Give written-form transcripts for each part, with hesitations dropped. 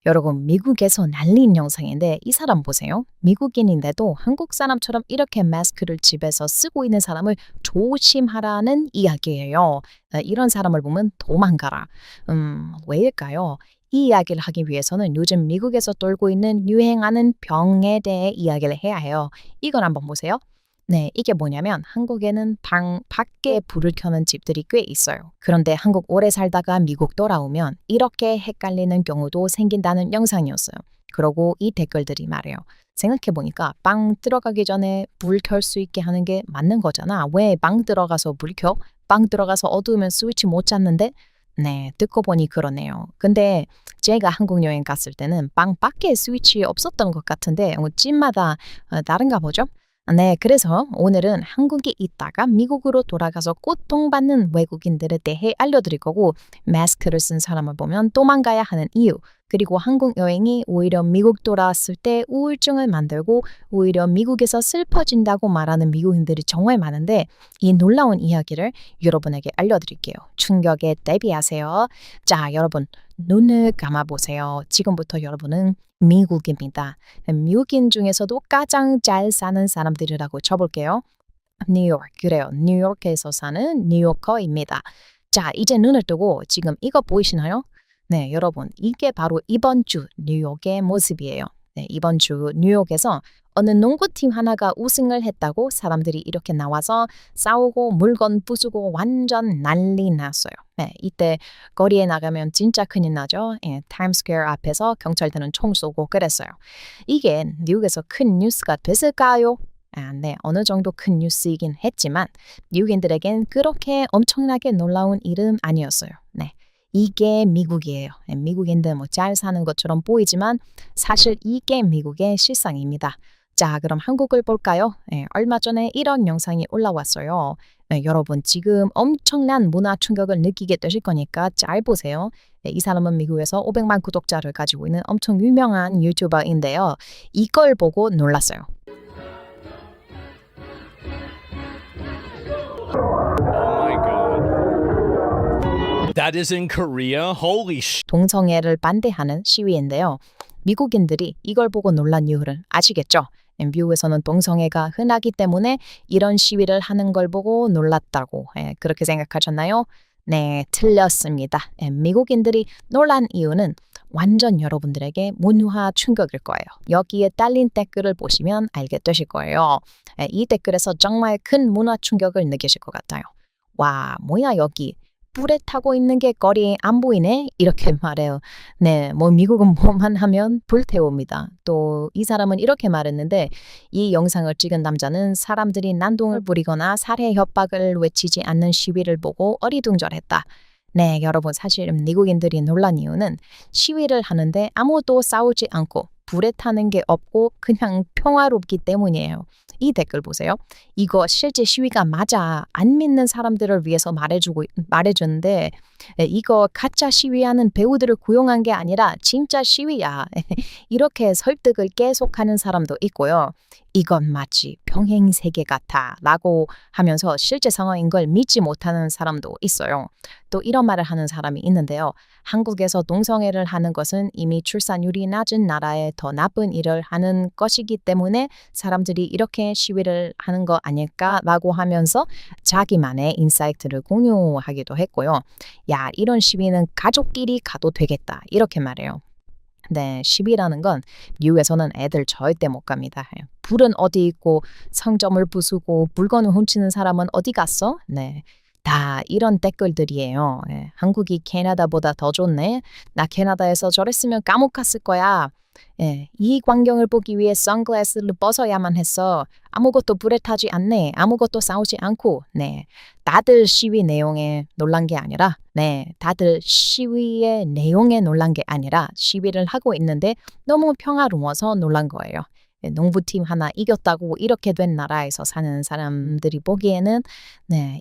여러분, 미국에서 날린 영상인데 이 사람 보세요. 미국인인데도 한국 사람처럼 이렇게 마스크를 집에서 쓰고 있는 사람을 조심하라는 이야기예요. 이런 사람을 보면 도망가라. 왜일까요? 이 이야기를 하기 위해서는 요즘 미국에서 돌고 있는 유행하는 병에 대해 이야기를 해야 해요. 이걸 한번 보세요. 네, 이게 뭐냐면 한국에는 밖에 불을 켜는 집들이 꽤 있어요. 그런데 한국 오래 살다가 미국 돌아오면 이렇게 헷갈리는 경우도 생긴다는 영상이었어요. 그러고 이 댓글들이 말해요. 생각해보니까 빵 들어가기 전에 불 켤 수 있게 하는 게 맞는 거잖아. 왜 빵 들어가서 불 켜? 빵 들어가서 어두우면 스위치 못 잡는데? 네, 듣고 보니 그러네요. 근데 제가 한국 여행 갔을 때는 빵 밖에 스위치 없었던 것 같은데 집마다 다른가 보죠? 네, 그래서 오늘은 한국에 있다가 미국으로 돌아가서 고통받는 외국인들에 대해 알려드릴 거고, 마스크를 쓴 사람을 보면 도망가야 하는 이유, 그리고 한국 여행이 오히려 미국 돌아왔을 때 우울증을 만들고 오히려 미국에서 슬퍼진다고 말하는 미국인들이 정말 많은데 이 놀라운 이야기를 여러분에게 알려드릴게요. 충격에 대비하세요. 자, 여러분 눈을 감아보세요. 지금부터 여러분은 미국입니다. 미국인 중에서도 가장 잘 사는 사람들이라고 쳐볼게요. 뉴욕, 그래요. 뉴욕에서 사는 뉴요커입니다. 자, 이제 눈을 뜨고 지금 이거 보이시나요? 네, 여러분, 이게 바로 이번 주 뉴욕의 모습이에요. 네, 이번 주 뉴욕에서 어느 농구팀 하나가 우승을 했다고 사람들이 이렇게 나와서 싸우고 물건 부수고 완전 난리 났어요. 네, 이때 거리에 나가면 진짜 큰일 나죠. 예, 타임스퀘어 앞에서 경찰들은 총 쏘고 그랬어요. 이게 미국에서 큰 뉴스가 됐을까요? 네, 어느 정도 큰 뉴스이긴 했지만 미국인들에겐 그렇게 엄청나게 놀라운 일은 아니었어요. 네. 이게 미국이에요. 미국인들 뭐 잘 사는 것처럼 보이지만 사실 이게 미국의 실상입니다. 자, 그럼 한국을 볼까요? 얼마 전에 이런 영상이 올라왔어요. 여러분 지금 엄청난 문화 충격을 느끼게 되실 거니까 잘 보세요. 이 사람은 미국에서 500만 구독자를 가지고 있는 엄청 유명한 유튜버인데요. 이걸 보고 놀랐어요. Oh my god. That is in Korea? Holy sh. 동성애를 반대하는 시위인데요. 미국인들이 이걸 보고 놀란 이유를 아시겠죠? 미국에서는 동성애가 흔하기 때문에 이런 시위를 하는 걸 보고 놀랐다고 그렇게 생각하셨나요? 네, 틀렸습니다. 미국인들이 놀란 이유는 완전 여러분들에게 문화 충격일 거예요. 여기에 딸린 댓글을 보시면 알게 되실 거예요. 이 댓글에서 정말 큰 문화 충격을 느끼실 것 같아요. 와, 뭐야 여기. 불에 타고 있는 게 거리에 안 보이네? 이렇게 말해요. 네, 뭐 미국은 뭐만 하면 불태웁니다. 또 이 사람은 이렇게 말했는데 이 영상을 찍은 남자는 사람들이 난동을 부리거나 살해 협박을 외치지 않는 시위를 보고 어리둥절했다. 네, 여러분 사실 미국인들이 놀란 이유는 시위를 하는데 아무도 싸우지 않고 불에 타는 게 없고 그냥 평화롭기 때문이에요. 이 댓글 보세요. 이거 실제 시위가 맞아. 안 믿는 사람들을 위해서 말해주는데 이거 가짜 시위하는 배우들을 고용한 게 아니라 진짜 시위야. 이렇게 설득을 계속하는 사람도 있고요. 이건 마치 병행 세계 같아 라고 하면서 실제 상황인 걸 믿지 못하는 사람도 있어요. 또 이런 말을 하는 사람이 있는데요. 한국에서 동성애를 하는 것은 이미 출산율이 낮은 나라에 더 나쁜 일을 하는 것이기 때문에 사람들이 이렇게 시위를 하는 거 아닐까라고 하면서 자기만의 인사이트를 공유하기도 했고요. 야, 이런 시위는 가족끼리 가도 되겠다. 이렇게 말해요. 네, 시위라는 건 미국에서는 애들 절대 못 갑니다. 불은 어디 있고 상점을 부수고 물건을 훔치는 사람은 어디 갔어? 네. 다 이런 댓글들이에요. 한국이 캐나다보다 더 좋네. 나 캐나다에서 저랬으면 감옥 갔을 거야. 이 광경을 보기 위해 선글라스를 벗어야만 했어. 아무것도 불에 타지 않네. 아무것도 싸우지 않고. 네, 다들 시위 내용에 놀란 게 아니라 다들 시위의 내용에 놀란 게 아니라 시위를 하고 있는데 너무 평화로워서 놀란 거예요. 농부팀 하나 이겼다고 이렇게 된 나라에서 사는 사람들이 보기에는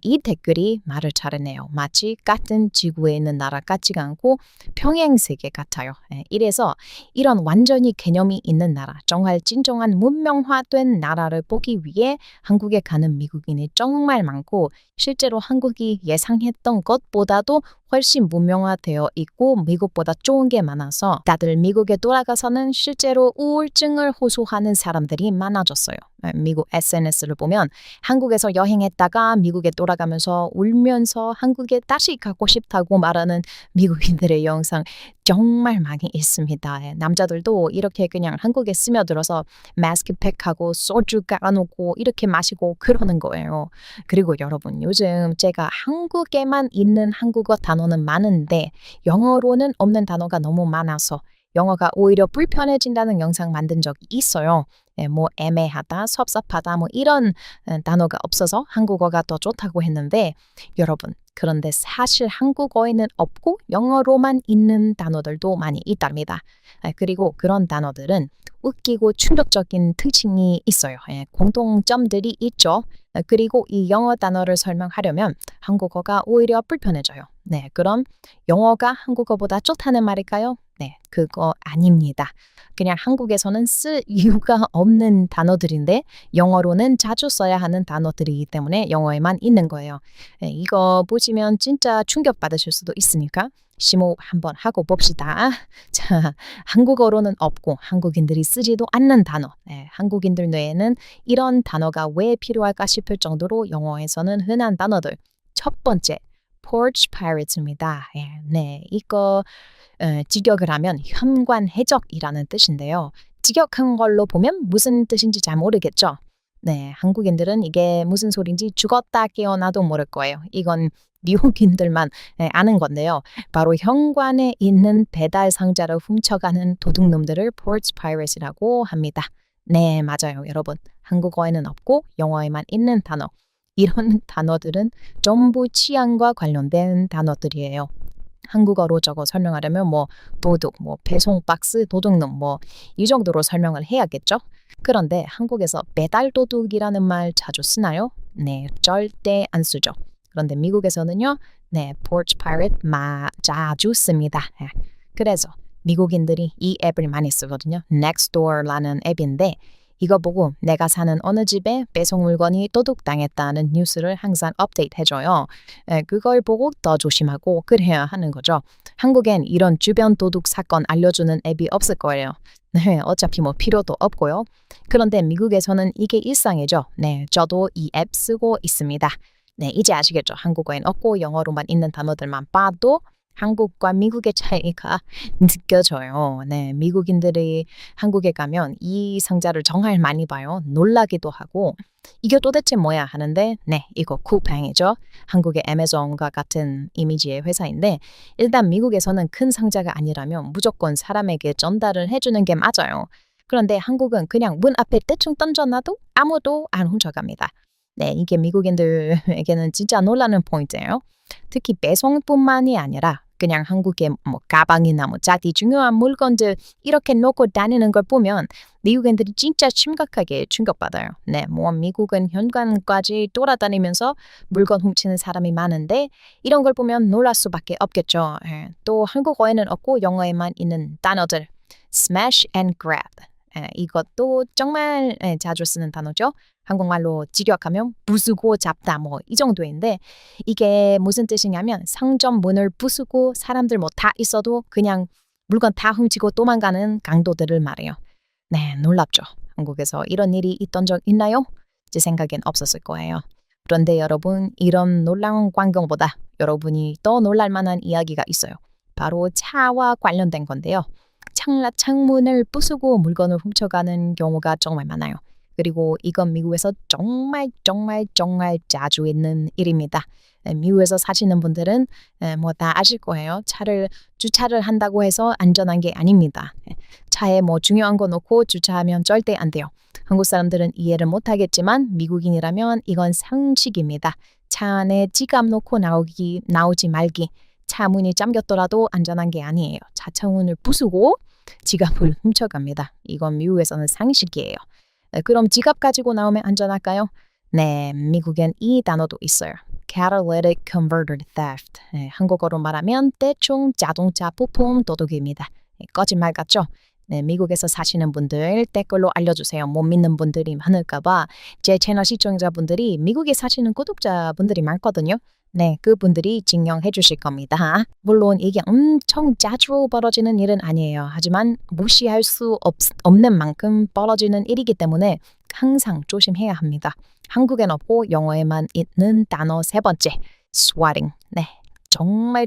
이 댓글이 말을 잘했네요. 마치 같은 지구에 있는 나라 같지가 않고 평행세계 같아요. 이래서 이런 완전히 개념이 있는 나라, 정말 진정한 문명화된 나라를 보기 위해 한국에 가는 미국인이 정말 많고 실제로 한국이 예상했던 것보다도 훨씬 문명화되어 있고 미국보다 좋은 게 많아서 다들 미국에 돌아가서는 실제로 우울증을 호소하는 사람들이 많아졌어요. 미국 SNS를 보면 한국에서 여행했다가 미국에 돌아가면서 울면서 한국에 다시 가고 싶다고 말하는 미국인들의 영상 정말 많이 있습니다. 남자들도 이렇게 그냥 한국에 스며들어서 마스크팩하고 소주 깔아놓고 이렇게 마시고 그러는 거예요. 그리고 여러분 요즘 제가 한국에만 있는 한국어 단어는 많은데 영어로는 없는 단어가 너무 많아서 영어가 오히려 불편해진다는 영상 만든 적이 있어요. 뭐 애매하다, 섭섭하다 뭐 이런 단어가 없어서 한국어가 더 좋다고 했는데 여러분 그런데 사실 한국어에는 없고 영어로만 있는 단어들도 많이 있답니다. 그리고 그런 단어들은 웃기고 충격적인 특징이 있어요. 공통점들이 있죠. 그리고 이 영어 단어를 설명하려면 한국어가 오히려 불편해져요. 그럼 영어가 한국어보다 좋다는 말일까요? 그거 아닙니다. 그냥 한국에서는 쓸 이유가 없는 단어들인데 영어로는 자주 써야 하는 단어들이기 때문에 영어에만 있는 거예요. 이거 보시면 진짜 충격받으실 수도 있으니까 심호 한번 하고 봅시다. 자, 한국어로는 없고 한국인들이 쓰지도 않는 단어. 한국인들 뇌에는 이런 단어가 왜 필요할까 싶을 정도로 영어에서는 흔한 단어들. 첫 번째, porch pirates입니다. 이거 직역을 하면 현관해적이라는 뜻인데요. 직역한 걸로 보면 무슨 뜻인지 잘 모르겠죠. 한국인들은 이게 무슨 소린지 죽었다 깨어나도 모를 거예요. 이건 미국인들만 아는 건데요. 바로 현관에 있는 배달 상자를 훔쳐가는 도둑놈들을 porch pirates이라고 합니다. 맞아요, 여러분. 한국어에는 없고 영어에만 있는 단어. 이런 단어들은 전부 치안과 관련된 단어들이에요. 한국어로 저거 설명하려면 뭐 도둑, 뭐 배송 박스 도둑놈 뭐 이 정도로 설명을 해야겠죠? 그런데 한국에서 배달 도둑이라는 말 자주 쓰나요? 절대 안 쓰죠. 그런데 미국에서는요, porch pirate 자주 씁니다. 그래서 미국인들이 이 앱을 많이 쓰거든요. Nextdoor라는 앱인데 이거 보고 내가 사는 어느 집에 배송 물건이 도둑당했다는 뉴스를 항상 업데이트해줘요. 그걸 보고 더 조심하고 그래야 하는 거죠. 한국엔 이런 주변 도둑 사건 알려주는 앱이 없을 거예요. 어차피 뭐 필요도 없고요. 그런데 미국에서는 이게 일상이죠. 저도 이 앱 쓰고 있습니다. 이제 아시겠죠? 한국어엔 없고 영어로만 있는 단어들만 봐도 한국과 미국의 차이가 느껴져요. 미국인들이 한국에 가면 이 상자를 정말 많이 봐요. 놀라기도 하고 이게 도대체 뭐야 하는데 이거 쿠팡이죠. 한국의 애마존과 같은 이미지의 회사인데 일단 미국에서는 큰 상자가 아니라면 무조건 사람에게 전달을 해주는 게 맞아요. 그런데 한국은 그냥 문 앞에 대충 던져놔도 아무도 안 훔쳐갑니다. 이게 미국인들에게는 진짜 놀라는 포인트예요. 특히 배송뿐만이 아니라 그냥 한국의 뭐 가방이나 뭐 자기 중요한 물건들 이렇게 놓고 다니는 걸 보면 미국인들이 진짜 심각하게 충격받아요. 뭐 미국은 현관까지 돌아다니면서 물건 훔치는 사람이 많은데 이런 걸 보면 놀랄 수밖에 없겠죠. 또 한국어에는 없고 영어에만 있는 단어들 smash and grab. 이것도 정말 자주 쓰는 단어죠. 한국말로 직역하면 부수고 잡다 뭐 이 정도인데 이게 무슨 뜻이냐면 상점 문을 부수고 사람들 뭐 다 있어도 그냥 물건 다 훔치고 도망가는 강도들을 말해요. 놀랍죠. 한국에서 이런 일이 있던 적 있나요? 제 생각엔 없었을 거예요. 그런데 여러분 이런 놀라운 광경보다 여러분이 더 놀랄 만한 이야기가 있어요. 바로 차와 관련된 건데요. 창문을 부수고 물건을 훔쳐가는 경우가 정말 많아요. 그리고 이건 미국에서 정말 자주 있는 일입니다. 미국에서 사시는 분들은 뭐 다 아실 거예요. 차를 주차를 한다고 해서 안전한 게 아닙니다. 차에 뭐 중요한 거 놓고 주차하면 절대 안 돼요. 한국 사람들은 이해를 못 하겠지만 미국인이라면 이건 상식입니다. 차 안에 지갑 놓고 나오지 말기. 차 문이 잠겼더라도 안전한 게 아니에요. 차 창문을 부수고 지갑을 훔쳐갑니다. 이건 미국에서는 상식이에요. 그럼 지갑 가지고 나오면 안전할까요? 네, 미국엔 이 단어도 있어요. Catalytic converter theft. 한국어로 말하면 대충 자동차 부품 도둑입니다. 거짓말 같죠? 네, 미국에서 사시는 분들 댓글로 알려주세요. 못 믿는 분들이 많을까봐 제 채널 시청자분들이 미국에 사시는 구독자분들이 많거든요. 네, 그분들이 증명해 주실 겁니다. 물론 이게 엄청 자주 벌어지는 일은 아니에요. 하지만 무시할 수 없는 만큼 벌어지는 일이기 때문에 항상 조심해야 합니다. 한국엔 없고 영어에만 있는 단어 세 번째, swatting. 네, 정말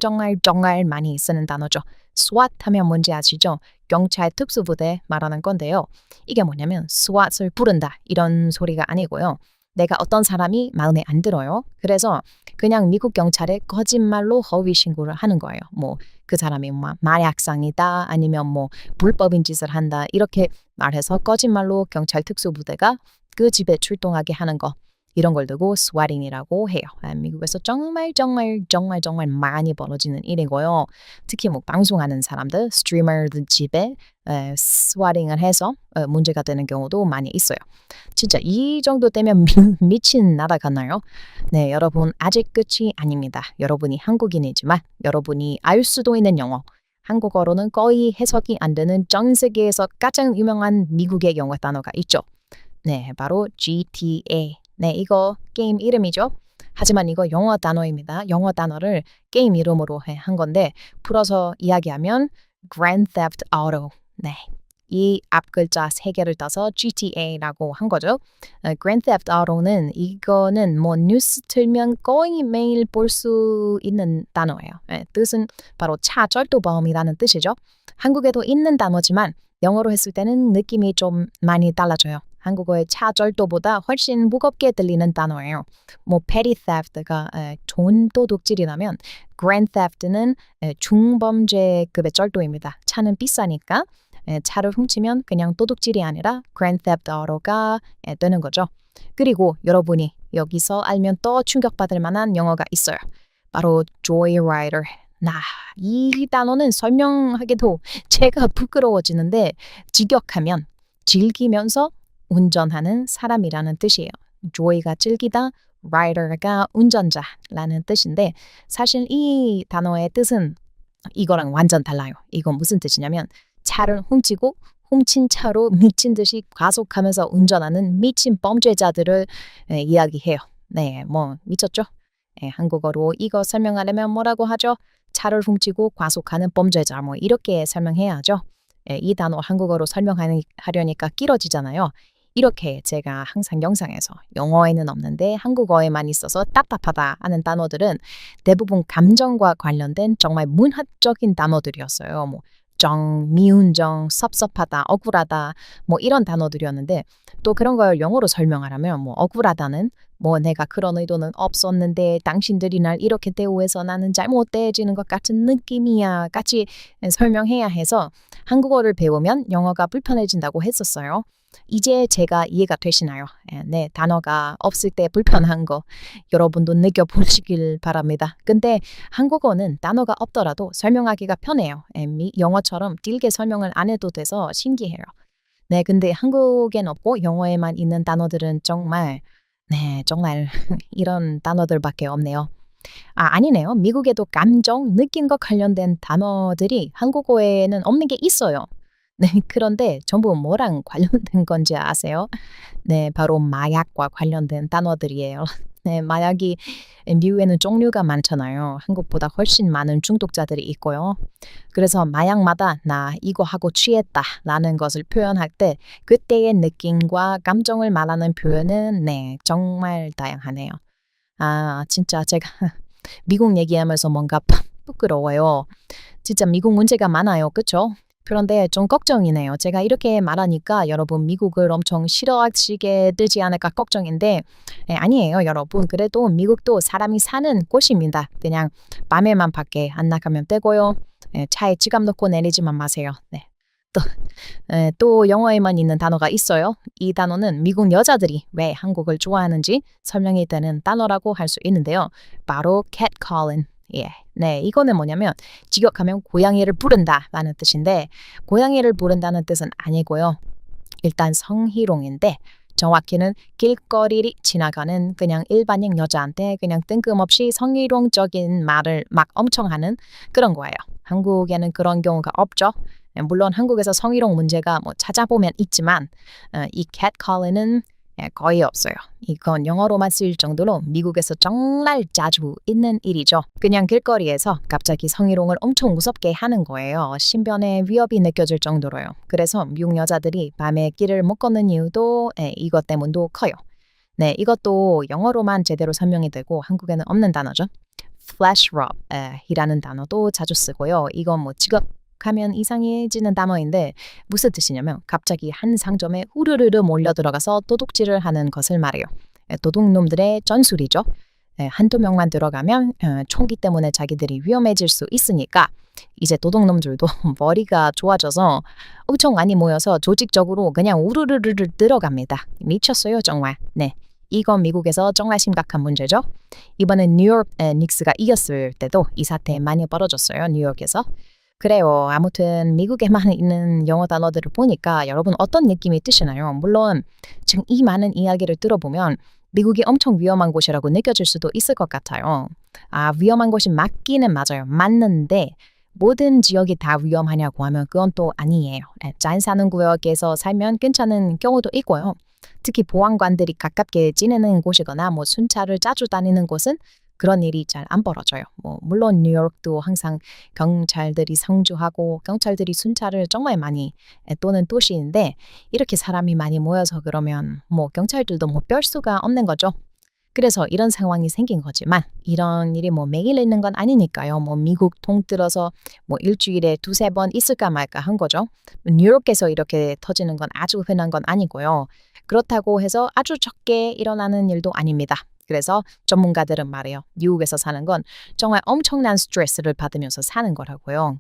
많이 쓰는 단어죠. SWAT 하면 뭔지 아시죠? 경찰 특수부대 말하는 건데요. 이게 뭐냐면 SWAT을 부른다 이런 소리가 아니고요. 내가 어떤 사람이 마음에 안 들어요. 그래서 그냥 미국 경찰에 거짓말로 허위 신고를 하는 거예요. 뭐 그 사람이 마약상이다 아니면 뭐 불법인 짓을 한다 이렇게 말해서 거짓말로 경찰 특수부대가 그 집에 출동하게 하는 거. 이런 걸 두고 스와팅이라고 해요. 미국에서 정말 많이 벌어지는 일이고요. 특히 뭐 방송하는 사람들, 스트리머들 집에 스와팅을 해서 문제가 되는 경우도 많이 있어요. 진짜 이 정도 되면 미친 나라 같나요? 네, 여러분 아직 끝이 아닙니다. 여러분이 한국인이지만 여러분이 알 수도 있는 영어. 한국어로는 거의 해석이 안 되는 전 세계에서 가장 유명한 미국의 영어 단어가 있죠. 네, 바로 GTA. 네, 이거 게임 이름이죠. 하지만 이거 영어 단어입니다. 영어 단어를 게임 이름으로 한 건데 풀어서 이야기하면 Grand Theft Auto. 네, 이 앞 글자 세 개를 떠서 GTA라고 한 거죠. Grand Theft Auto는 이거는 뭐 뉴스 틀면 거의 매일 볼 수 있는 단어예요. 네, 뜻은 바로 차 절도범이라는 뜻이죠. 한국에도 있는 단어지만 영어로 했을 때는 느낌이 좀 많이 달라져요. 한국어의 차절도보다 훨씬 무겁게 들리는 단어예요. 뭐 petty theft가 돈 도둑질이라면 grand theft는 중범죄급의 절도입니다. 차는 비싸니까 차를 훔치면 그냥 도둑질이 아니라 grand theft auto가 되는 거죠. 그리고 여러분이 여기서 알면 또 충격받을 만한 영어가 있어요. 바로 joyrider. 이 단어는 설명하기도 제가 부끄러워지는데 직역하면 즐기면서 운전하는 사람이라는 뜻이에요. joy가 즐기다, rider가 운전자라는 뜻인데 사실 이 단어의 뜻은 이거랑 완전 달라요. 이건 무슨 뜻이냐면 차를 훔치고 훔친 차로 미친 듯이 과속하면서 운전하는 미친 범죄자들을 이야기해요. 네, 뭐 미쳤죠? 한국어로 이거 설명하려면 뭐라고 하죠? 차를 훔치고 과속하는 범죄자 뭐 이렇게 설명해야 하죠. 이 단어 한국어로 설명하려니까 길어지잖아요. 이렇게 제가 항상 영상에서 영어에는 없는데 한국어에만 있어서 답답하다 하는 단어들은 대부분 감정과 관련된 정말 문학적인 단어들이었어요. 뭐 미운 정, 섭섭하다, 억울하다 뭐 이런 단어들이었는데 또 그런 걸 영어로 설명하려면 뭐 억울하다는 뭐 내가 그런 의도는 없었는데 당신들이 날 이렇게 대우해서 나는 잘못되어지는 것 같은 느낌이야 같이 설명해야 해서 한국어를 배우면 영어가 불편해진다고 했었어요. 이제 제가 이해가 되시나요? 네, 단어가 없을 때 불편한 거 여러분도 느껴보시길 바랍니다. 근데 한국어는 단어가 없더라도 설명하기가 편해요. 영어처럼 길게 설명을 안 해도 돼서 신기해요. 네, 근데 한국엔 없고 영어에만 있는 단어들은 정말 이런 단어들밖에 없네요. 아니네요. 미국에도 감정, 느낌과 관련된 단어들이 한국어에는 없는 게 있어요. 네, 그런데 전부 뭐랑 관련된 건지 아세요? 네, 바로 마약과 관련된 단어들이에요. 네, 마약이 미국에는 종류가 많잖아요. 한국보다 훨씬 많은 중독자들이 있고요. 그래서 마약마다 나 이거 하고 취했다라는 것을 표현할 때 그때의 느낌과 감정을 말하는 표현은 정말 다양하네요. 진짜 제가 미국 얘기하면서 뭔가 부끄러워요. 진짜 미국 문제가 많아요. 그렇죠? 그런데 좀 걱정이네요. 제가 이렇게 말하니까 여러분 미국을 엄청 싫어하시게 되지 않을까 걱정인데 아니에요, 여러분. 그래도 미국도 사람이 사는 곳입니다. 그냥 밤에만 밖에 안 나가면 되고요. 차에 지갑 넣고 내리지만 마세요. 네. 또 영어에만 있는 단어가 있어요. 이 단어는 미국 여자들이 왜 한국을 좋아하는지 설명이 되는 단어라고 할 수 있는데요. 바로 catcalling. 예. 네, 이거는 뭐냐면 직역하면 고양이를 부른다 라는 뜻인데 고양이를 부른다는 뜻은 아니고요. 일단 성희롱인데 정확히는 길거리를 지나가는 그냥 일반인 여자한테 그냥 뜬금없이 성희롱적인 말을 막 엄청 하는 그런 거예요. 한국에는 그런 경우가 없죠. 물론 한국에서 성희롱 문제가 뭐 찾아보면 있지만 이 catcalling은 거의 없어요. 이건 영어로만 쓰일 정도로 미국에서 정말 자주 있는 일이죠. 그냥 길거리에서 갑자기 성희롱을 엄청 무섭게 하는 거예요. 신변에 위협이 느껴질 정도로요. 그래서 미국 여자들이 밤에 길을 못 걷는 이유도 이것 때문도 커요. 네, 이것도 영어로만 제대로 설명이 되고 한국에는 없는 단어죠. flash rob이라는 단어도 자주 쓰고요. 이건 뭐 지각하면 이상해지는 단어인데 무슨 뜻이냐면 갑자기 한 상점에 후르르르 몰려 들어가서 도둑질을 하는 것을 말해요. 도둑놈들의 전술이죠. 한두 명만 들어가면 총기 때문에 자기들이 위험해질 수 있으니까 이제 도둑놈들도 머리가 좋아져서 엄청 많이 모여서 조직적으로 그냥 우르르르 들어갑니다. 미쳤어요 정말. 네. 이건 미국에서 정말 심각한 문제죠. 이번엔 뉴욕 닉스가 이겼을 때도 이 사태 많이 벌어졌어요. 뉴욕에서. 그래요. 아무튼 미국에만 있는 영어 단어들을 보니까 여러분 어떤 느낌이 드시나요? 물론 지금 이 많은 이야기를 들어보면 미국이 엄청 위험한 곳이라고 느껴질 수도 있을 것 같아요. 아, 위험한 곳이 맞기는 맞아요. 맞는데 모든 지역이 다 위험하냐고 하면 그건 또 아니에요. 잘 사는 구역에서 살면 괜찮은 경우도 있고요. 특히 보안관들이 가깝게 지내는 곳이거나 뭐 순찰을 자주 다니는 곳은 그런 일이 잘 안 벌어져요. 뭐 물론 뉴욕도 항상 경찰들이 상주하고 경찰들이 순찰을 정말 많이 또는 도시인데 이렇게 사람이 많이 모여서 그러면 뭐 경찰들도 뭐 뺄 수가 없는 거죠. 그래서 이런 상황이 생긴 거지만 이런 일이 뭐 매일 있는 건 아니니까요. 뭐 미국 통틀어서 뭐 일주일에 두세 번 있을까 말까 한 거죠. 뉴욕에서 이렇게 터지는 건 아주 흔한 건 아니고요. 그렇다고 해서 아주 적게 일어나는 일도 아닙니다. 그래서 전문가들은 말해요. 미국에서 사는 건 정말 엄청난 스트레스를 받으면서 사는 거라고요.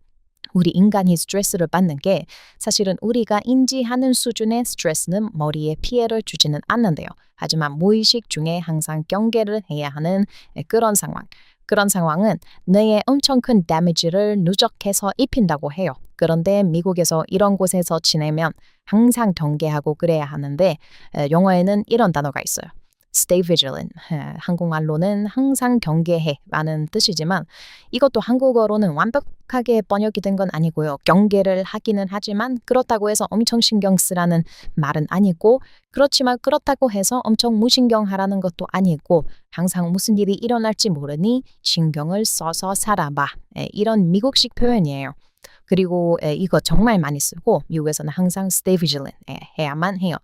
우리 인간이 스트레스를 받는 게 사실은 우리가 인지하는 수준의 스트레스는 머리에 피해를 주지는 않는데요. 하지만 무의식 중에 항상 경계를 해야 하는 그런 상황. 그런 상황은 뇌에 엄청 큰 데미지를 누적해서 입힌다고 해요. 그런데 미국에서 이런 곳에서 지내면 항상 경계하고 그래야 하는데 영어에는 이런 단어가 있어요. Stay vigilant. 한국말로는 항상 경계해 라는 뜻이지만 이것도 한국어로는 완벽하게 번역이 된 건 아니고요. 경계를 하기는 하지만 그렇다고 해서 엄청 신경 쓰라는 말은 아니고 그렇지만 그렇다고 해서 엄청 무신경하라는 것도 아니고 항상 무슨 일이 일어날지 모르니 신경을 써서 살아봐. 이런 미국식 표현이에요. 그리고 이거 정말 많이 쓰고 미국에서는 항상 stay vigilant 해야만 해요.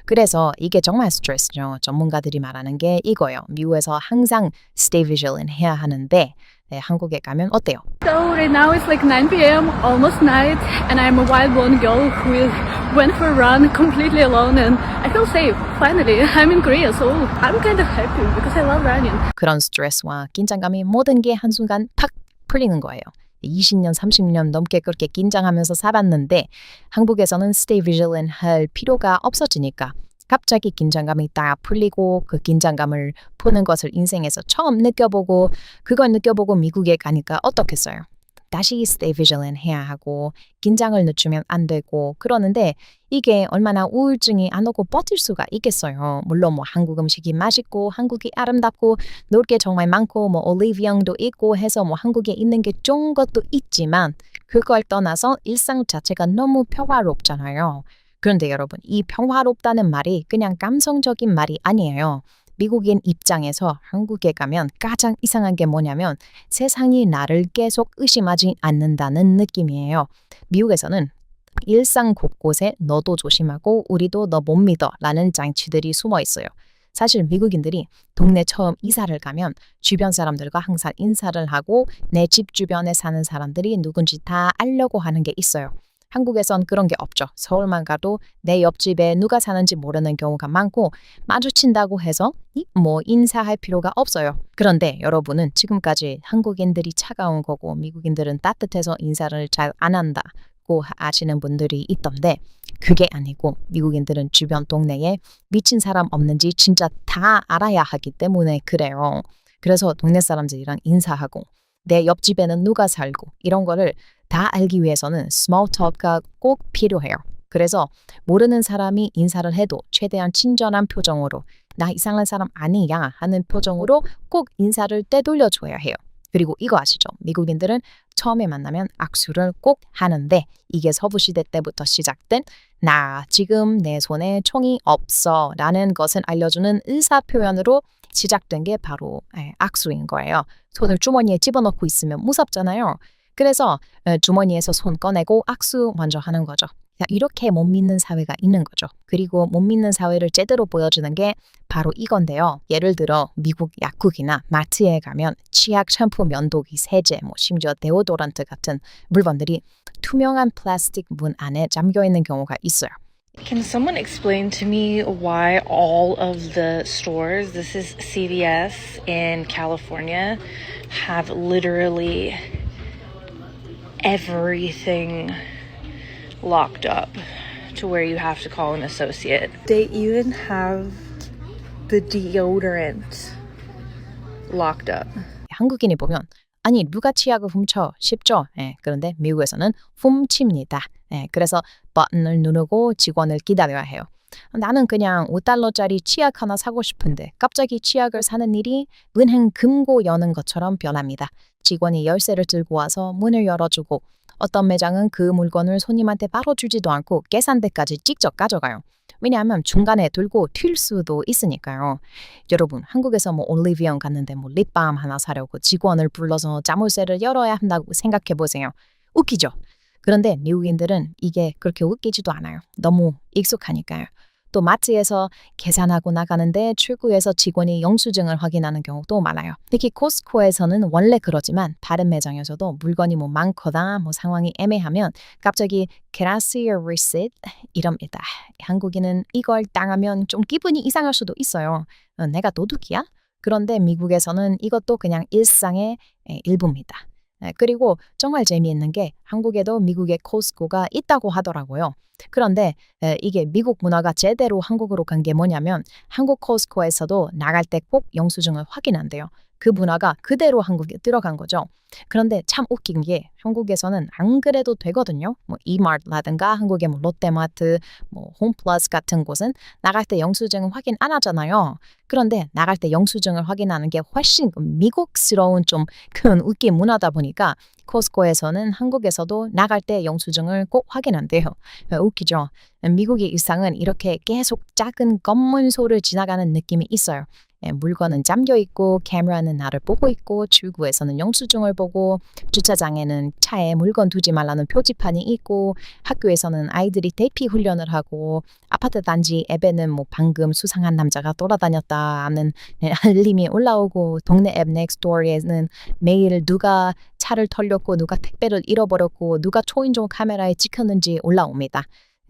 그래서 이게 정말 스트레스죠. 전문가들이 말하는 게 이거예요. 미국에서 항상 stay vigilant 해야 하는데 한국에 가면 어때요? So right now it's like 9 p.m., almost night, and I'm a wild blonde girl who went for a run completely alone, and I feel safe. Finally, I'm in Korea, so I'm kind of happy because I love running. 그런 스트레스와 긴장감이 모든 게 한순간 팍 풀리는 거예요. 20년, 30년 넘게 그렇게 긴장하면서 살았는데 한국에서는 stay vigilant 할 필요가 없어지니까 갑자기 긴장감이 딱 풀리고 그 긴장감을 푸는 것을 인생에서 처음 느껴보고 그걸 느껴보고 미국에 가니까 어떻겠어요? 다시 stay vigilant 해야 하고 긴장을 늦추면 안 되고 그러는데 이게 얼마나 우울증이 안 오고 버틸 수가 있겠어요. 물론 뭐 한국 음식이 맛있고 한국이 아름답고 놀 게 정말 많고 뭐 올리브영도 있고 해서 뭐 한국에 있는 게 좋은 것도 있지만 그걸 떠나서 일상 자체가 너무 평화롭잖아요. 그런데 여러분 이 평화롭다는 말이 그냥 감성적인 말이 아니에요. 미국인 입장에서 한국에 가면 가장 이상한 게 뭐냐면 세상이 나를 계속 의심하지 않는다는 느낌이에요. 미국에서는 일상 곳곳에 너도 조심하고 우리도 너 못 믿어 라는 장치들이 숨어 있어요. 사실 미국인들이 동네 처음 이사를 가면 주변 사람들과 항상 인사를 하고 내 집 주변에 사는 사람들이 누군지 다 알려고 하는 게 있어요. 한국에선 그런 게 없죠. 서울만 가도 내 옆집에 누가 사는지 모르는 경우가 많고 마주친다고 해서 뭐 인사할 필요가 없어요. 그런데 여러분은 지금까지 한국인들이 차가운 거고 미국인들은 따뜻해서 인사를 잘 안 한다고 아시는 분들이 있던데 그게 아니고 미국인들은 주변 동네에 미친 사람 없는지 진짜 다 알아야 하기 때문에 그래요. 그래서 동네 사람들이랑 인사하고 내 옆집에는 누가 살고 이런 거를 다 알기 위해서는 small talk가 꼭 필요해요. 그래서 모르는 사람이 인사를 해도 최대한 친절한 표정으로 나 이상한 사람 아니야 하는 표정으로 꼭 인사를 되돌려줘야 해요. 그리고 이거 아시죠? 미국인들은 처음에 만나면 악수를 꼭 하는데 이게 서부시대 때부터 시작된 나 지금 내 손에 총이 없어 라는 것을 알려주는 의사표현으로 시작된 게 바로 악수인 거예요. 손을 주머니에 집어넣고 있으면 무섭잖아요. 그래서 주머니에서 손 꺼내고 악수 먼저 하는 거죠. 이렇게 못 믿는 사회가 있는 거죠. 그리고 못 믿는 사회를 제대로 보여주는 게 바로 이건데요. 예를 들어 미국 약국이나 마트에 가면 치약, 샴푸, 면도기, 세제, 심지어 데오도란트 같은 물건들이 투명한 플라스틱 문 안에 잠겨 있는 경우가 있어요. Can someone explain to me why all of the stores, this is CVS in California, have literally everything locked up to where you have to call an associate? They even have the deodorant locked up. 한국인이 보면 아니 누가 치약을 훔쳐 싶죠? 그런데 미국에서는 훔칩니다. 그래서 버튼을 누르고 직원을 기다려야 해요. 나는 그냥 5달러짜리 치약 하나 사고 싶은데 갑자기 치약을 사는 일이 은행 금고 여는 것처럼 변합니다. 직원이 열쇠를 들고 와서 문을 열어주고 어떤 매장은 그 물건을 손님한테 바로 주지도 않고 계산대까지 직접 가져가요. 왜냐하면 중간에 들고 튈 수도 있으니까요. 여러분 한국에서 올리브영 갔는데 립밤 하나 사려고 직원을 불러서 자물쇠를 열어야 한다고 생각해 보세요. 웃기죠? 그런데 미국인들은 이게 그렇게 웃기지도 않아요. 너무 익숙하니까요. 또 마트에서 계산하고 나가는데 출구에서 직원이 영수증을 확인하는 경우도 많아요. 특히 코스코에서는 원래 그러지만 다른 매장에서도 물건이 많거나 상황이 애매하면 갑자기 Can I see your receipt? 이럽니다. 한국인은 이걸 당하면 좀 기분이 이상할 수도 있어요. 내가 도둑이야? 그런데 미국에서는 이것도 그냥 일상의 일부입니다. 그리고 정말 재미있는 게 한국에도 미국의 코스코가 있다고 하더라고요. 그런데 이게 미국 문화가 제대로 한국으로 간 게 뭐냐면 한국 코스코에서도 나갈 때 꼭 영수증을 확인한대요. 그 문화가 그대로 한국에 들어간 거죠. 그런데 참 웃긴 게 한국에서는 안 그래도 되거든요. 이마트라든가 한국의 롯데마트, 홈플러스 같은 곳은 나갈 때 영수증을 확인 안 하잖아요. 그런데 나갈 때 영수증을 확인하는 게 훨씬 미국스러운 좀 큰 웃긴 문화다 보니까 코스코에서는 한국에서도 나갈 때 영수증을 꼭 확인한대요. 웃기죠? 미국의 일상은 이렇게 계속 작은 검문소를 지나가는 느낌이 있어요. 물건은 잠겨있고 카메라는 나를 보고 있고 출구에서는 영수증을 보고 주차장에는 차에 물건 두지 말라는 표지판이 있고 학교에서는 아이들이 대피 훈련을 하고 아파트 단지 앱에는 방금 수상한 남자가 돌아다녔다 하는 알림이 올라오고 동네 앱 넥스트도어에는 매일 누가 차를 털렸고 누가 택배를 잃어버렸고 누가 초인종 카메라에 찍혔는지 올라옵니다.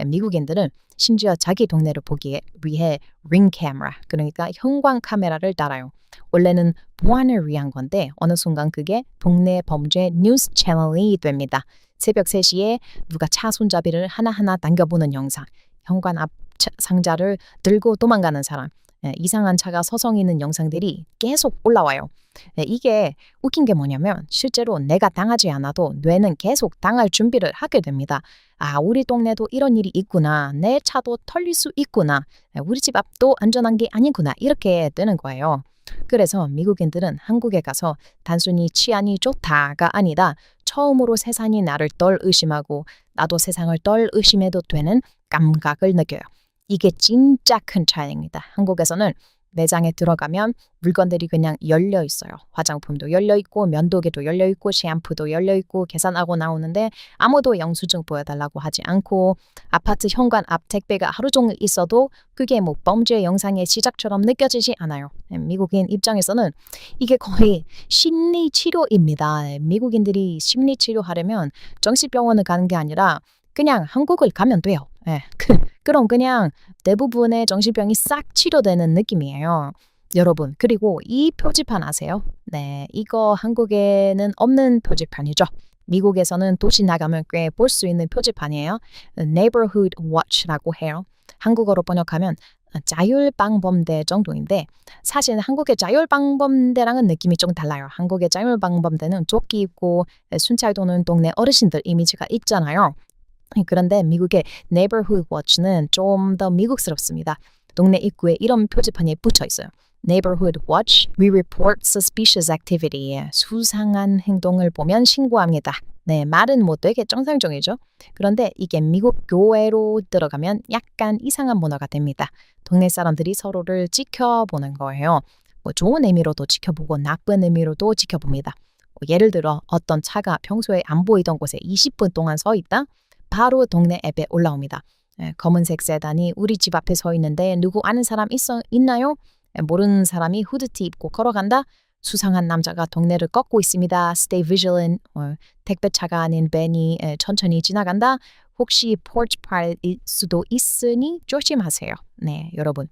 미국인들은 심지어 자기 동네를 보기 위해 링 카메라, 그러니까 형광 카메라를 달아요. 원래는 보안을 위한 건데 어느 순간 그게 동네 범죄 뉴스 채널이 됩니다. 새벽 3시에 누가 차 손잡이를 하나하나 당겨보는 영상, 현관 앞 상자를 들고 도망가는 사람, 이상한 차가 서성이는 영상들이 계속 올라와요. 이게 웃긴 게 뭐냐면 실제로 내가 당하지 않아도 뇌는 계속 당할 준비를 하게 됩니다. 아, 우리 동네도 이런 일이 있구나. 내 차도 털릴 수 있구나. 우리 집 앞도 안전한 게 아니구나. 이렇게 되는 거예요. 그래서 미국인들은 한국에 가서 단순히 치안이 좋다가 아니다. 처음으로 세상이 나를 덜 의심하고 나도 세상을 덜 의심해도 되는 감각을 느껴요. 이게 진짜 큰 차이입니다. 한국에서는 매장에 들어가면 물건들이 그냥 열려 있어요. 화장품도 열려 있고 면도기도 열려 있고 샴푸도 열려 있고 계산하고 나오는데 아무도 영수증 보여달라고 하지 않고 아파트 현관 앞 택배가 하루 종일 있어도 그게 범죄 영상의 시작처럼 느껴지지 않아요. 미국인 입장에서는 이게 거의 심리 치료입니다. 미국인들이 심리 치료하려면 정신병원을 가는 게 아니라 그냥 한국을 가면 돼요. 그럼 그냥 대부분의 정신병이 싹 치료되는 느낌이에요. 여러분, 그리고 이 표지판 아세요? 네, 이거 한국에는 없는 표지판이죠. 미국에서는 도시 나가면 꽤 볼 수 있는 표지판이에요. Neighborhood Watch라고 해요. 한국어로 번역하면 자율방범대 정도인데 사실 한국의 자율방범대랑은 느낌이 좀 달라요. 한국의 자율방범대는 조끼 입고 순찰 도는 동네 어르신들 이미지가 있잖아요. 그런데 미국의 Neighborhood Watch는 좀 더 미국스럽습니다. 동네 입구에 이런 표지판이 붙어 있어요. Neighborhood Watch, we report suspicious activity. 수상한 행동을 보면 신고합니다. 네, 말은 뭐 되게 정상적이죠. 그런데 이게 미국 교회로 들어가면 약간 이상한 문화가 됩니다. 동네 사람들이 서로를 지켜보는 거예요. 뭐 좋은 의미로도 지켜보고 나쁜 의미로도 지켜봅니다. 예를 들어 어떤 차가 평소에 안 보이던 곳에 20분 동안 서 있다? 바로 동네 앱에 올라옵니다. 검은색 세단이 우리 집 앞에 서 있는데 누구 아는 사람 있나요? 모르는 사람이 후드티 입고 걸어간다? 수상한 남자가 동네를 걷고 있습니다. Stay vigilant. 택배차가 아닌 벤이 천천히 지나간다. 혹시 포르치 팔일 수도 있으니 조심하세요. 네, 여러분.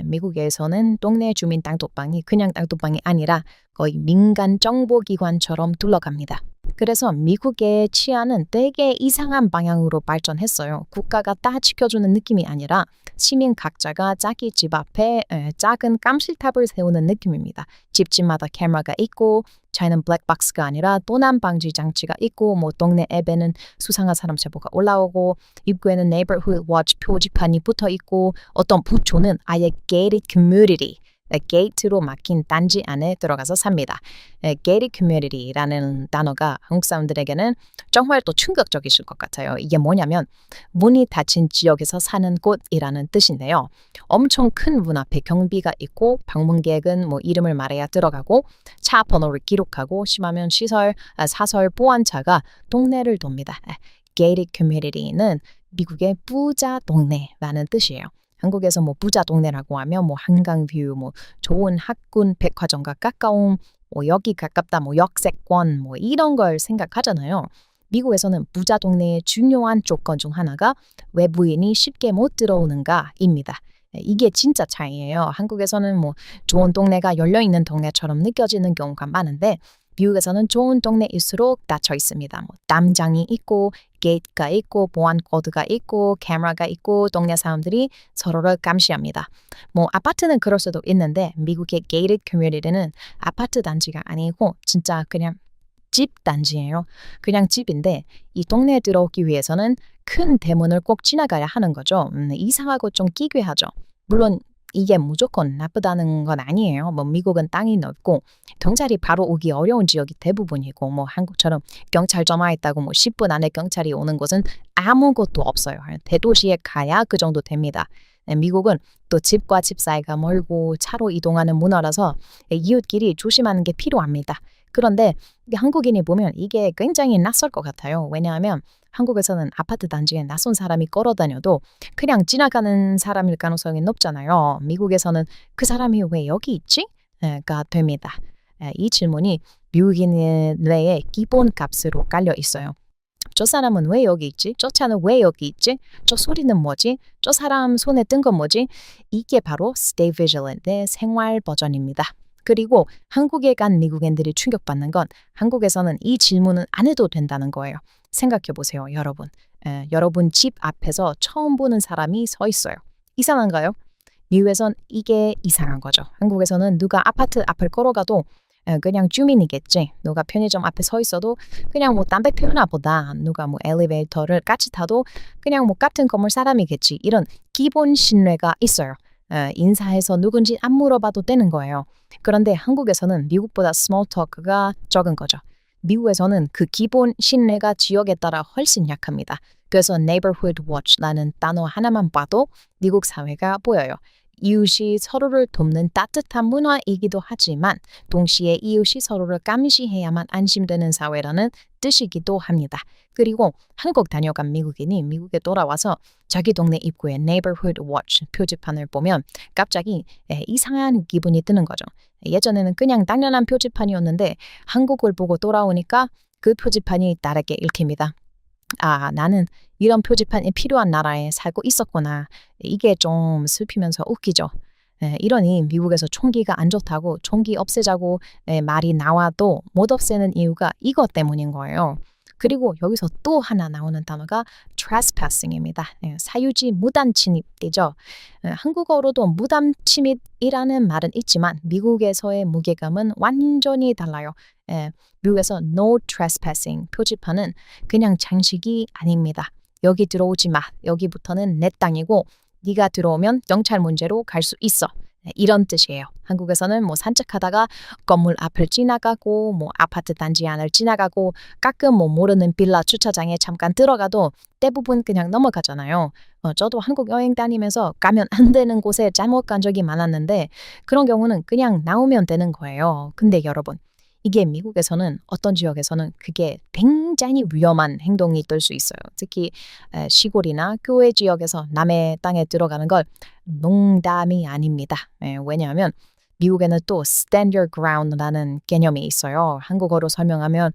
미국에서는 동네 주민 단톡방이 그냥 단톡방이 아니라 거의 민간 정보기관처럼 둘러갑니다. 그래서 미국의 치안은 되게 이상한 방향으로 발전했어요. 국가가 다 지켜주는 느낌이 아니라 시민 각자가 자기 집 앞에 작은 감시탑을 세우는 느낌입니다. 집집마다 카메라가 있고 차에는 블랙박스가 아니라 도난 방지 장치가 있고 뭐 동네 앱에는 수상한 사람 제보가 올라오고 입구에는 Neighborhood Watch 표지판이 붙어 있고 어떤 부초는 아예 gated community 게이트로 막힌 단지 안에 들어가서 삽니다. gated community라는 단어가 한국 사람들에게는 정말 또 충격적이실 것 같아요. 이게 뭐냐면 문이 닫힌 지역에서 사는 곳이라는 뜻인데요. 엄청 큰 문 앞에 경비가 있고 방문객은 뭐 이름을 말해야 들어가고 차 번호를 기록하고 심하면 사설 보안차가 동네를 돕니다. gated community는 미국의 부자 동네라는 뜻이에요. 한국에서 뭐 부자 동네라고 하면 뭐 한강뷰, 뭐 좋은 학군 백화점과 가까운 뭐 여기 가깝다, 뭐 역세권 뭐 이런 걸 생각하잖아요. 미국에서는 부자 동네의 중요한 조건 중 하나가 외부인이 쉽게 못 들어오는가입니다. 이게 진짜 차이예요. 한국에서는 뭐 좋은 동네가 열려있는 동네처럼 느껴지는 경우가 많은데 미국에서는 좋은 동네일수록 닫혀 있습니다. 뭐 담장이 있고 게이트가 있고 보안 코드가 있고 카메라가 있고 동네 사람들이 서로를 감시합니다. 뭐 아파트는 그럴 수도 있는데 미국의 gated community는 아파트 단지가 아니고 진짜 그냥 집 단지예요. 그냥 집인데 이 동네에 들어오기 위해서는 큰 대문을 꼭 지나가야 하는 거죠. 이상하고 좀 기괴하죠. 물론 이게 무조건 나쁘다는 건 아니에요. 뭐 미국은 땅이 넓고 경찰이 바로 오기 어려운 지역이 대부분이고 뭐 한국처럼 경찰 전화했다고 뭐 10분 안에 경찰이 오는 곳은 아무것도 없어요. 대도시에 가야 그 정도 됩니다. 미국은 또 집과 집 사이가 멀고 차로 이동하는 문화라서 이웃끼리 조심하는 게 필요합니다. 그런데 한국인이 보면 이게 굉장히 낯설 것 같아요. 왜냐하면 한국에서는 아파트 단지에 낯선 사람이 걸어다녀도 그냥 지나가는 사람일 가능성이 높잖아요. 미국에서는 그 사람이 왜 여기 있지? 가 됩니다. 이 질문이 미국인의 기본 값으로 깔려 있어요. 저 사람은 왜 여기 있지? 저 차는 왜 여기 있지? 저 소리는 뭐지? 저 사람 손에 뜬 건 뭐지? 이게 바로 Stay Vigilant의 생활 버전입니다. 그리고 한국에 간 미국인들이 충격받는 건 한국에서는 이 질문은 안 해도 된다는 거예요. 생각해 보세요, 여러분. 여러분 집 앞에서 처음 보는 사람이 서 있어요. 이상한가요? 미국에선 이게 이상한 거죠. 한국에서는 누가 아파트 앞을 걸어가도 그냥 주민이겠지. 누가 편의점 앞에 서 있어도 그냥 뭐 담배 피우나 보다. 누가 뭐 엘리베이터를 같이 타도 그냥 뭐 같은 건물 사람이겠지. 이런 기본 신뢰가 있어요. 인사해서 누군지 안 물어봐도 되는 거예요. 그런데 한국에서는 미국보다 스몰 토크가 적은 거죠. 미국에서는 그 기본 신뢰가 지역에 따라 훨씬 약합니다. 그래서 Neighborhood Watch라는 단어 하나만 봐도 미국 사회가 보여요. 이웃이 서로를 돕는 따뜻한 문화이기도 하지만 동시에 이웃이 서로를 감시해야만 안심되는 사회라는 뜻이기도 합니다. 그리고 한국 다녀간 미국인이 미국에 돌아와서 자기 동네 입구에 Neighborhood Watch 표지판을 보면 갑자기 이상한 기분이 드는 거죠. 예전에는 그냥 당연한 표지판이었는데 한국을 보고 돌아오니까 그 표지판이 다르게 읽힙니다. 아, 나는 이런 표지판이 필요한 나라에 살고 있었구나. 이게 좀 슬피면서 웃기죠. 이러니 미국에서 총기가 안 좋다고 총기 없애자고 말이 나와도 못 없애는 이유가 이것 때문인 거예요. 그리고 여기서 또 하나 나오는 단어가 trespassing입니다. 사유지 무단 침입이죠. 한국어로도 무단 침입이라는 말은 있지만 미국에서의 무게감은 완전히 달라요. 미국에서 no trespassing 표지판은 그냥 장식이 아닙니다. 여기 들어오지 마. 여기부터는 내 땅이고 네가 들어오면 경찰 문제로 갈 수 있어. 이런 뜻이에요. 한국에서는 뭐 산책하다가 건물 앞을 지나가고 뭐 아파트 단지 안을 지나가고 가끔 뭐 모르는 빌라 주차장에 잠깐 들어가도 대부분 그냥 넘어가잖아요. 저도 한국 여행 다니면서 가면 안 되는 곳에 잘못 간 적이 많았는데 그런 경우는 그냥 나오면 되는 거예요. 근데 여러분, 이게 미국에서는 어떤 지역에서는 그게 굉장히 위험한 행동이 될 수 있어요. 특히 시골이나 교외 지역에서 남의 땅에 들어가는 걸 농담이 아닙니다. 왜냐하면 미국에는 또 stand your ground라는 개념이 있어요. 한국어로 설명하면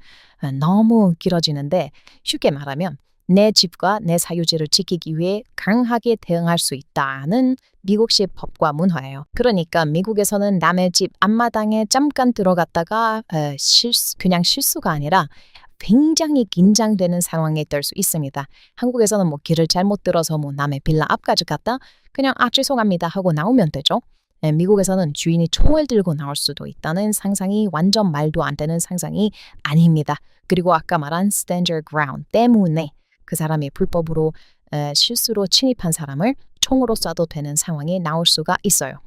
너무 길어지는데 쉽게 말하면 내 집과 내 사유지를 지키기 위해 강하게 대응할 수 있다는 미국식 법과 문화예요. 그러니까 미국에서는 남의 집 앞마당에 잠깐 들어갔다가 그냥 실수가 아니라 굉장히 긴장되는 상황이 될 수 있습니다. 한국에서는 뭐 길을 잘못 들어서 뭐 남의 빌라 앞까지 갔다 그냥 죄송합니다 하고 나오면 되죠. 미국에서는 주인이 총을 들고 나올 수도 있다는 상상이 완전 말도 안 되는 상상이 아닙니다. 그리고 아까 말한 stand your ground 때문에 그 사람이 불법으로 실수로 침입한 사람을 총으로 쏴도 되는 상황이 나올 수가 있어요.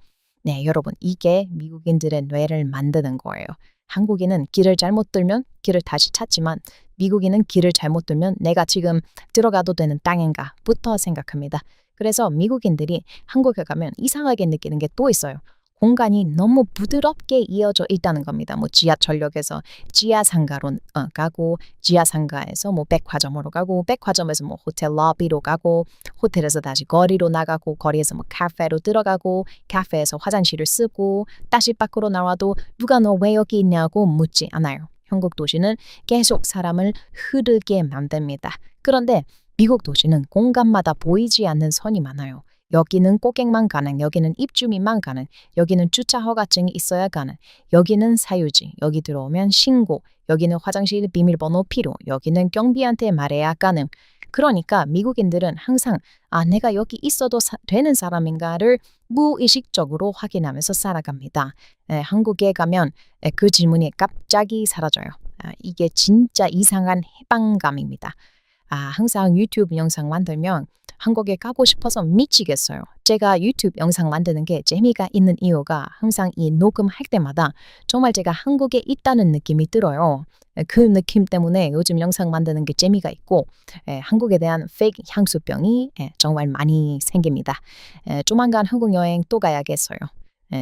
네, 여러분, 이게 미국인들의 뇌를 만드는 거예요. 한국인은 길을 잘못 들면 길을 다시 찾지만 미국인은 길을 잘못 들면 내가 지금 들어가도 되는 땅인가부터 생각합니다. 그래서 미국인들이 한국에 가면 이상하게 느끼는 게 또 있어요. 공간이 너무 부드럽게 이어져 있다는 겁니다. 뭐 지하철역에서 지하상가로 가고 지하상가에서 뭐 백화점으로 가고 백화점에서 뭐 호텔 로비로 가고 호텔에서 다시 거리로 나가고 거리에서 뭐 카페로 들어가고 카페에서 화장실을 쓰고 다시 밖으로 나와도 누가 너 왜 여기 있냐고 묻지 않아요. 한국 도시는 계속 사람을 흐르게 만듭니다. 그런데 미국 도시는 공간마다 보이지 않는 선이 많아요. 여기는 고객만 가능, 여기는 입주민만 가능, 여기는 주차 허가증이 있어야 가능, 여기는 사유지, 여기 들어오면 신고, 여기는 화장실 비밀번호 필요, 여기는 경비한테 말해야 가능. 그러니까 미국인들은 항상 내가 여기 있어도 되는 사람인가를 무의식적으로 확인하면서 살아갑니다. 한국에 가면 그 질문이 갑자기 사라져요. 이게 진짜 이상한 해방감입니다. 항상 유튜브 영상 만들면 한국에 가고 싶어서 미치겠어요. 제가 유튜브 영상 만드는 게 재미가 있는 이유가 항상 이 녹음할 때마다 정말 제가 한국에 있다는 느낌이 들어요. 그 느낌 때문에 요즘 영상 만드는 게 재미가 있고 한국에 대한 페이크 향수병이 정말 많이 생깁니다. 조만간 한국 여행 또 가야겠어요.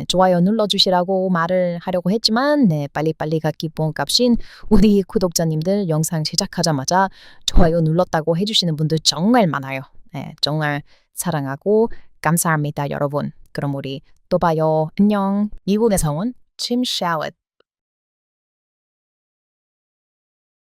좋아요 눌러주시라고 말을 하려고 했지만 빨리빨리 가 기본값인 우리 구독자님들 영상 시작하자마자 좋아요 눌렀다고 해주시는 분들 정말 많아요. 정말 사랑하고 감사합니다, 여러분. 그럼 우리 또 봐요. 안녕. 미국에서는 침 샤워